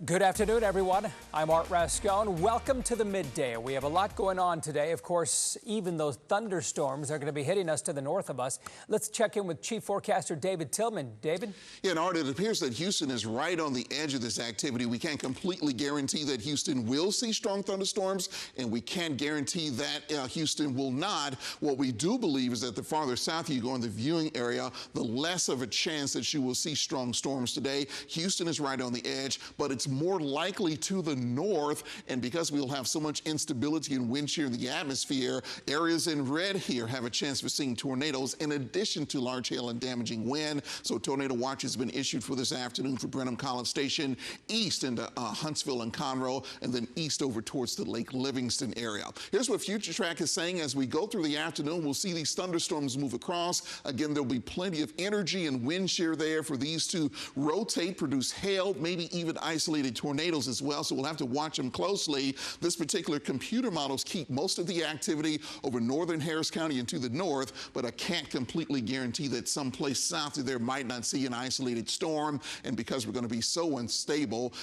Good afternoon, everyone. I'm Art Rascone. Welcome to the Midday. We have a lot going on today. Of course, even those thunderstorms are going to be hitting us to the north of us. Let's check in with Chief Forecaster David Tillman. David? Yeah, and Art, it appears that Houston is right on the edge of this activity. We can't completely guarantee that Houston will see strong thunderstorms, and we can't guarantee that Houston will not. What we do believe is that the farther south you go in the viewing area, the less of a chance that you will see strong storms today. Houston is right on the edge, but it's more likely to the north, and because we'll have so much instability and wind shear in the atmosphere, areas in red here have a chance for seeing tornadoes in addition to large hail and damaging wind. So tornado watch has been issued for this afternoon for Brenham College Station, east into Huntsville and Conroe, and then east over towards the Lake Livingston area. Here's what Future Track is saying. As we go through the afternoon, we'll see these thunderstorms move across. Again, there'll be plenty of energy and wind shear there for these to rotate, produce hail, maybe even isolated tornadoes as well, so we'll have to watch them closely. This particular computer models keep most of the activity over northern Harris County and to the north, but I can't completely guarantee that someplace south of there might not see an isolated storm, and because we're going to be so unstable,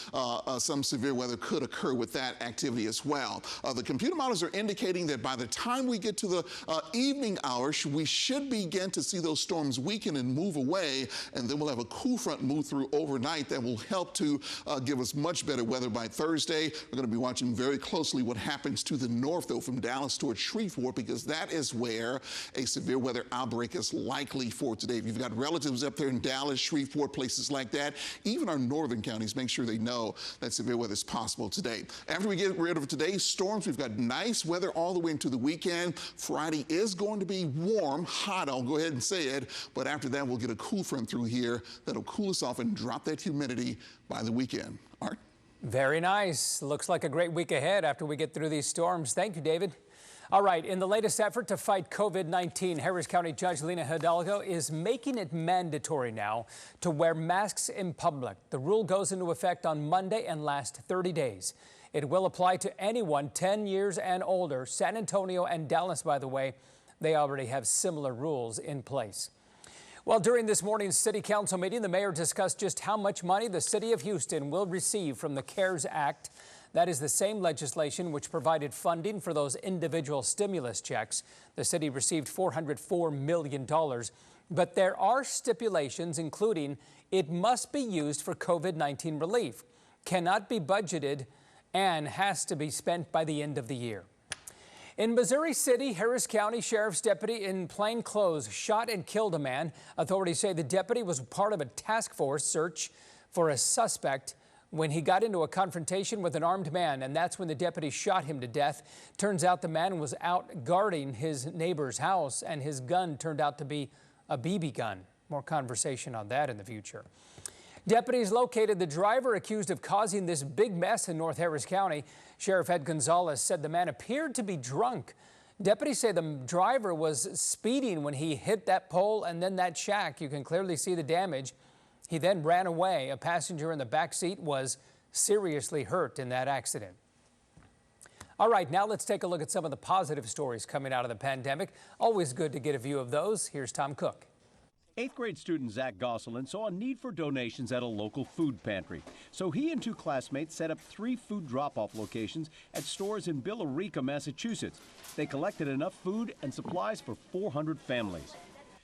some severe weather could occur with that activity as well. The computer models are indicating that by the time we get to the evening hours, we should begin to see those storms weaken and move away, and then we'll have a cool front move through overnight that will help to give us much better weather by Thursday. We're going to be watching very closely what happens to the north, though, from Dallas towards Shreveport, because that is where a severe weather outbreak is likely for today. If you've got relatives up there in Dallas, Shreveport, places like that, even our northern counties, make sure they know that severe weather is possible today. After we get rid of today's storms, we've got nice weather all the way into the weekend. Friday is going to be warm, hot, I'll go ahead and say it, but after that, we'll get a cool front through here that'll cool us off and drop that humidity by the weekend. Art? Very nice. Looks like a great week ahead after we get through these storms. Thank you, David. All right, in the latest effort to fight COVID-19, Harris County Judge Lena Hidalgo is making it mandatory now to wear masks in public. The rule goes into effect on Monday and lasts 30 days. It will apply to anyone 10 years and older. San Antonio and Dallas, by the way, they already have similar rules in place. Well, during this morning's City Council meeting, the mayor discussed just how much money the City of Houston will receive from the CARES Act. That is the same legislation which provided funding for those individual stimulus checks. The city received $404 million. But there are stipulations, including it must be used for COVID-19 relief, cannot be budgeted, and has to be spent by the end of the year. In Missouri City, Harris County Sheriff's deputy in plain clothes shot and killed a man. Authorities say the deputy was part of a task force search for a suspect when he got into a confrontation with an armed man, and that's when the deputy shot him to death. Turns out the man was out guarding his neighbor's house, and his gun turned out to be a BB gun. More conversation on that in the future. Deputies located the driver accused of causing this big mess in North Harris County. Sheriff Ed Gonzalez said the man appeared to be drunk. Deputies say the driver was speeding when he hit that pole and then that shack. You can clearly see the damage. He then ran away. A passenger in the back seat was seriously hurt in that accident. All right, now let's take a look at some of the positive stories coming out of the pandemic. Always good to get a view of those. Here's Tom Cook. 8th grade student Zach Gosselin saw a need for donations at a local food pantry. So he and two classmates set up 3 food drop-off locations at stores in Billerica, Massachusetts. They collected enough food and supplies for 400 families.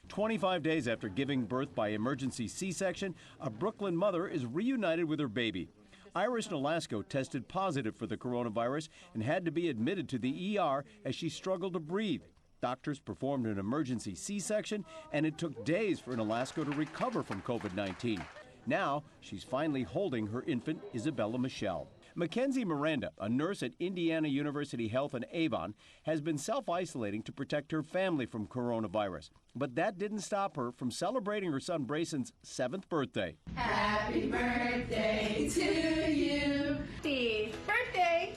25 days after giving birth by emergency C-section, a Brooklyn mother is reunited with her baby. Iris Nolasco tested positive for the coronavirus and had to be admitted to the ER as she struggled to breathe. Doctors performed an emergency C-section, and it took days for Nolasco to recover from COVID-19. Now, she's finally holding her infant, Isabella Michelle. Mackenzie Miranda, a nurse at Indiana University Health in Avon, has been self-isolating to protect her family from coronavirus. But that didn't stop her from celebrating her son Brayson's 7th birthday. Happy birthday to you. Happy birthday,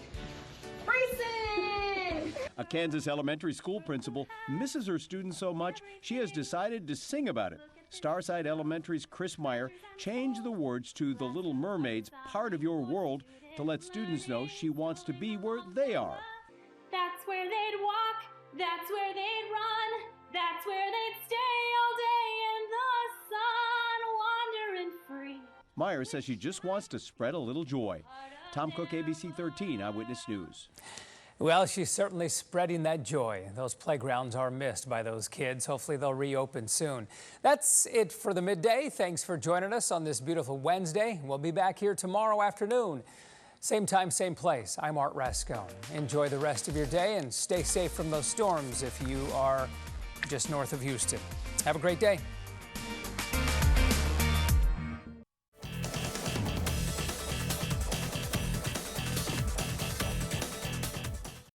Brayson! A Kansas elementary school principal misses her students so much she has decided to sing about it. Starside Elementary's Chris Meyer changed the words to The Little Mermaid's Part of Your World to let students know she wants to be where they are. That's where they'd walk, that's where they'd run, that's where they'd stay all day in the sun, wandering free. Myers says she just wants to spread a little joy. Tom Cook, ABC 13 Eyewitness News. Well, she's certainly spreading that joy. Those playgrounds are missed by those kids. Hopefully they'll reopen soon. That's it for the Midday. Thanks for joining us on this beautiful Wednesday. We'll be back here tomorrow afternoon. Same time, same place. I'm Art Rascone. Enjoy the rest of your day and stay safe from those storms if you are just north of Houston. Have a great day.